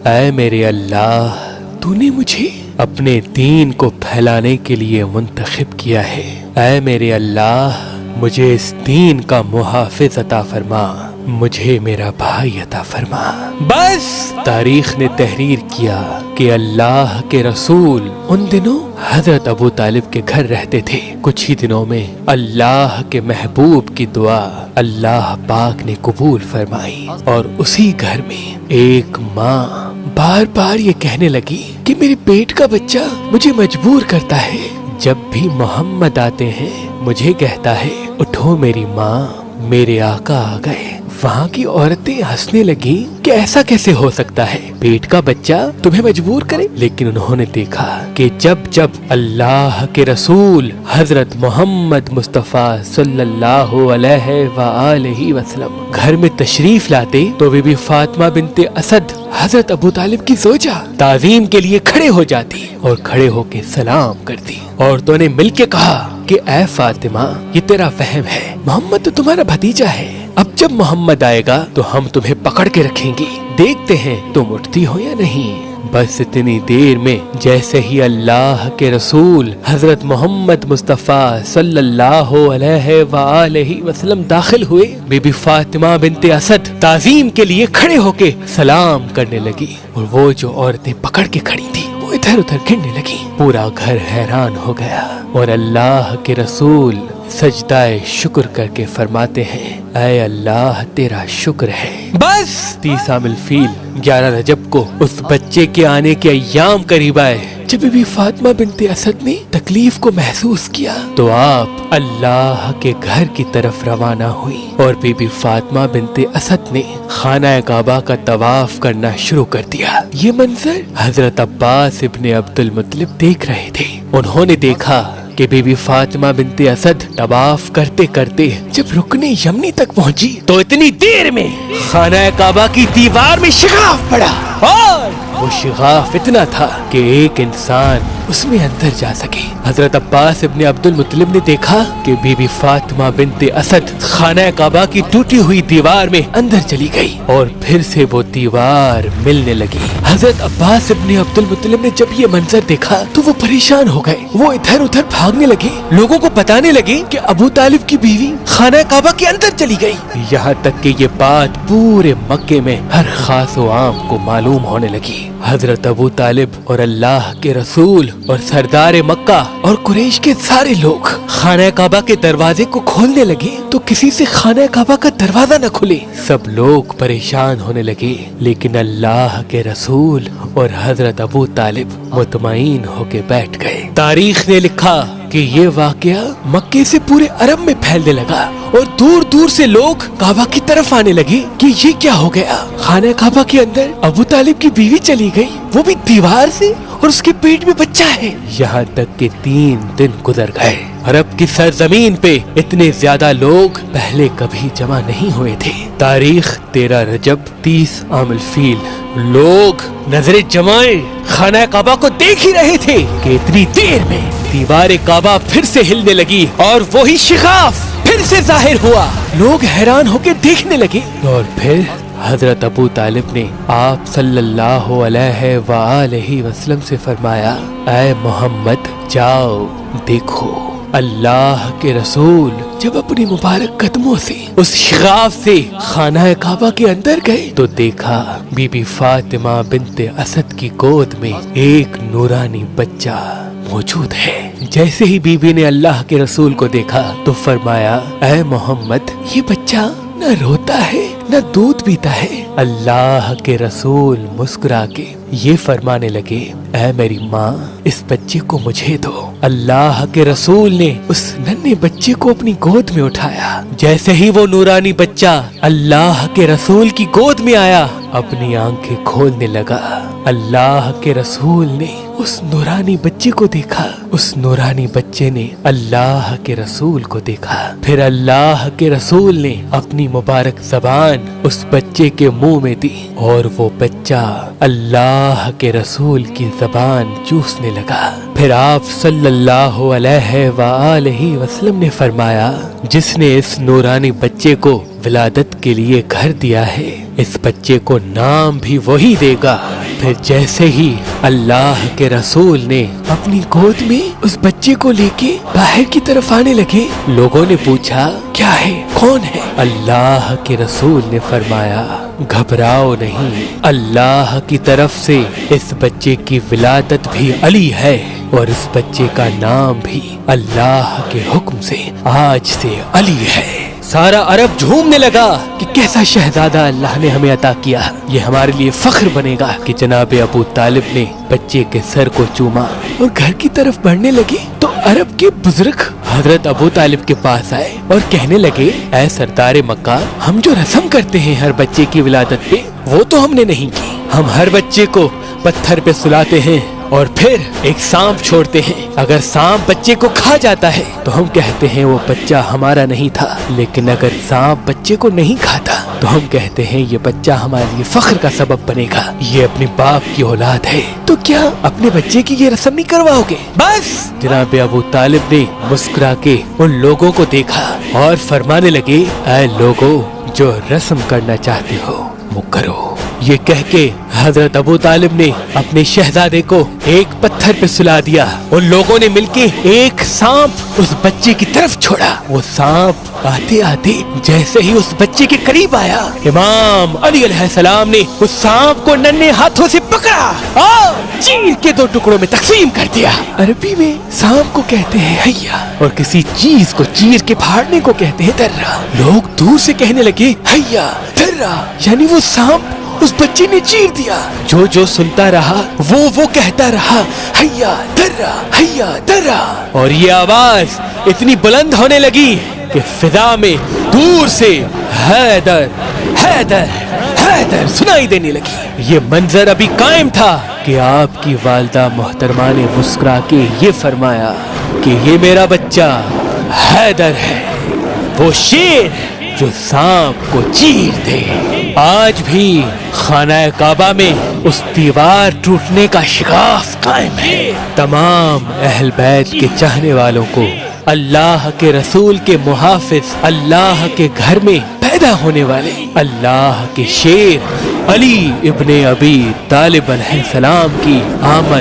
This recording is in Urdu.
اے میرے اللہ، تو نے مجھے اپنے دین کو پھیلانے کے لیے منتخب کیا ہے۔ اے میرے اللہ، مجھے اس دین کا محافظ عطا فرما، مجھے میرا بھائی عطا فرما۔ بس تاریخ نے تحریر کیا کہ اللہ کے رسول ان دنوں حضرت ابو طالب کے گھر رہتے تھے۔ کچھ ہی دنوں میں اللہ کے محبوب کی دعا اللہ پاک نے قبول فرمائی، اور اسی گھر میں ایک ماں بار بار یہ کہنے لگی کہ میرے پیٹ کا بچہ مجھے مجبور کرتا ہے، جب بھی محمد آتے ہیں مجھے کہتا ہے اٹھو میری ماں، میرے آقا آ گئے۔ وہاں کی عورتیں ہنسنے لگی کہ ایسا کیسے ہو سکتا ہے، پیٹ کا بچہ تمہیں مجبور کرے۔ لیکن انہوں نے دیکھا کہ جب جب اللہ کے رسول حضرت محمد مصطفیٰ صلی اللہ علیہ وآلہ وسلم گھر میں تشریف لاتے تو بی بی فاطمہ بنت اسد حضرت ابو طالب کی زوجہ تعظیم کے لیے کھڑے ہو جاتی اور کھڑے ہو کے سلام کرتی۔ عورتوں نے مل کے کہا کہ اے فاطمہ، یہ تیرا فہم ہے، محمد تو تمہارا بھتیجا ہے، اب جب محمد آئے گا تو ہم تمہیں پکڑ کے رکھیں گے، دیکھتے ہیں تم اٹھتی ہو یا نہیں۔ بس اتنی دیر میں جیسے ہی اللہ کے رسول حضرت محمد مصطفیٰ صلی اللہ علیہ وآلہ وسلم داخل ہوئے، بی بی فاطمہ بنت اسد تعظیم کے لیے کھڑے ہو کے سلام کرنے لگی، اور وہ جو عورتیں پکڑ کے کھڑی تھی وہ ادھر ادھر گرنے لگی۔ پورا گھر حیران ہو گیا، اور اللہ کے رسول سجدہ شکر کر کے فرماتے ہیں اے اللہ تیرا شکر ہے۔ بس 30 عام الفیل 11 رجب کو اس بچے کے آنے کے ایام قریب آئے۔ جب بی بی فاطمہ بنت اسد نے تکلیف کو محسوس کیا تو آپ اللہ کے گھر کی طرف روانہ ہوئی، اور بی بی فاطمہ بنت اسد نے خانہ کعبہ کا طواف کرنا شروع کر دیا۔ یہ منظر حضرت عباس ابن عبد المطلب دیکھ رہے تھے۔ انہوں نے دیکھا کہ بی بی فاطمہ بنت اسد طواف کرتے کرتے جب رکن یمنی تک پہنچی تو اتنی دیر میں خانہ کعبہ کی دیوار میں شگاف پڑا، اور وہ شگاف اتنا تھا کہ ایک انسان اس میں اندر جا سکے۔ حضرت عباس ابن عبد المطلب نے دیکھا کہ بی بی فاطمہ بنت اسد خانہ کعبہ کی ٹوٹی ہوئی دیوار میں اندر چلی گئی، اور پھر سے وہ دیوار ملنے لگی۔ حضرت عباس ابن عبد المطلب نے جب یہ منظر دیکھا تو وہ پریشان ہو گئے، وہ ادھر ادھر بھاگنے لگے، لوگوں کو بتانے لگے کہ ابو طالب کی بیوی خانہ کعبہ کے اندر چلی گئی، یہاں تک کہ یہ بات پورے مکے میں ہر خاص و عام کو معلوم ہونے لگی۔ حضرت ابو طالب اور اللہ کے رسول اور سردار مکہ اور قریش کے سارے لوگ خانہ کعبہ کے دروازے کو کھولنے لگے تو کسی سے خانہ کعبہ کا دروازہ نہ کھلے۔ سب لوگ پریشان ہونے لگے، لیکن اللہ کے رسول اور حضرت ابو طالب مطمئن ہو کے بیٹھ گئے۔ تاریخ نے لکھا کہ یہ واقعہ مکے سے پورے عرب میں پھیلنے لگا، اور دور دور سے لوگ کعبہ کی طرف آنے لگے کہ یہ کیا ہو گیا، خانہ کعبہ کے اندر ابو طالب کی بیوی چلی گئی، وہ بھی دیوار سے، اور اس کے پیٹ میں بچہ ہے۔ یہاں تک کہ 3 دن گزر گئے۔ عرب کی سرزمین پہ اتنے زیادہ لوگ پہلے کبھی جمع نہیں ہوئے تھے۔ تاریخ 13 رجب 30 عام الفیل لوگ نظریں جمائے خانہ کعبہ کو دیکھ ہی رہے تھے کہ اتنی دیر میں دیوار کعبہ پھر سے ہلنے لگی، اور وہی شگاف پھر سے ظاہر ہوا۔ لوگ حیران ہو کے دیکھنے لگے، اور پھر حضرت ابو طالب نے آپ صلی اللہ علیہ وآلہ وسلم سے فرمایا اے محمد جاؤ دیکھو۔ اللہ کے رسول جب اپنی مبارک قدموں سے اس شگاف سے خانہ کعبہ کے اندر گئے تو دیکھا بی بی فاطمہ بنت اسد کی گود میں ایک نورانی بچہ موجود ہے۔ جیسے ہی بی بی نے اللہ کے رسول کو دیکھا تو فرمایا اے محمد، یہ بچہ نہ روتا ہے نہ دودھ پیتا ہے۔ اللہ کے رسول مسکرا کے یہ فرمانے لگے اے میری ماں، اس بچے کو مجھے دو۔ اللہ کے رسول نے اس ننھے بچے کو اپنی گود میں اٹھایا۔ جیسے ہی وہ نورانی بچہ اللہ کے رسول کی گود میں آیا، اپنی آنکھیں کھولنے لگا۔ اللہ کے رسول نے اس نورانی بچے کو دیکھا، اس نورانی بچے نے اللہ کے رسول کو دیکھا۔ پھر اللہ کے رسول نے اپنی مبارک زبان اس بچے کے منہ میں دی، اور وہ بچہ اللہ کے رسول کی زبان چوسنے لگا۔ پھر آپ صلی اللہ علیہ وآلہ وسلم نے فرمایا جس نے اس نورانی بچے کو ولادت کے لیے گھر دیا ہے، اس بچے کو نام بھی وہی دے گا پھر جیسے ہی اللہ کے رسول نے اپنی گود میں اس بچے کو لے کے باہر کی طرف آنے لگے، لوگوں نے پوچھا کیا ہے، کون ہے؟ اللہ کے رسول نے فرمایا گھبراؤ نہیں، اللہ کی طرف سے اس بچے کی ولادت بھی علی ہے اور اس بچے کا نام بھی اللہ کے حکم سے آج سے علی ہے۔ سارا عرب جھومنے لگا کہ کیسا شہزادہ اللہ نے ہمیں عطا کیا، یہ ہمارے لیے فخر بنے گا کہ جناب ابو طالب نے بچے کے سر کو چوما اور گھر کی طرف بڑھنے لگے تو عرب کے بزرگ حضرت ابو طالب کے پاس آئے اور کہنے لگے اے سردار مکہ، ہم جو رسم کرتے ہیں ہر بچے کی ولادت پہ وہ تو ہم نے نہیں کی، ہم ہر بچے کو پتھر پہ سلاتے ہیں اور پھر ایک سانپ چھوڑتے ہیں، اگر سانپ بچے کو کھا جاتا ہے تو ہم کہتے ہیں وہ بچہ ہمارا نہیں تھا، لیکن اگر سانپ بچے کو نہیں کھاتا تو ہم کہتے ہیں یہ بچہ ہمارے لیے فخر کا سبب بنے گا، یہ اپنے باپ کی اولاد ہے، تو کیا اپنے بچے کی یہ رسم نہیں کرواؤ گے؟ بس جناب ابو طالب نے مسکرا کے ان لوگوں کو دیکھا اور فرمانے لگے اے لوگوں، جو رسم کرنا چاہتے ہو وہ کرو۔ یہ کہہ کے حضرت ابو طالب نے اپنے شہزادے کو ایک پتھر پہ سلا دیا، ان لوگوں نے مل کے ایک سانپ اس بچے کی طرف چھوڑا، وہ سانپ آتے آتے جیسے ہی اس بچے کے قریب آیا، امام علی علیہ السلام نے اس سانپ کو ننھے ہاتھوں سے پکڑا اور چیر کے دو ٹکڑوں میں تقسیم کر دیا۔ عربی میں سانپ کو کہتے ہیں حیا اور کسی چیز کو چیر کے پھاڑنے کو کہتے ہیں درہ۔ لوگ دور سے کہنے لگے حیا درہ، یعنی وہ سانپ اس بچے نے چیر دیا۔ جو سنتا رہا وہ کہتا رہا حیا درہ حیا درہ، اور یہ آواز اتنی بلند ہونے لگی کہ فضا میں دور سے حیدر حیدر حیدر سنائی دینے لگی۔ یہ منظر ابھی قائم تھا کہ آپ کی والدہ محترمہ نے مسکرا کے یہ فرمایا کہ یہ میرا بچہ حیدر ہے، وہ شیر جو سانپ کو چیر دے۔ آج بھی خانہ کعبہ میں اس دیوار ٹوٹنے کا شگاف قائم ہے۔ تمام اہل بیت کے چاہنے والوں کو اللہ کے رسول کے محافظ، اللہ کے گھر میں پیدا ہونے والے اللہ کے شیر علی ابن ابی طالب علیہ السلام کی آمد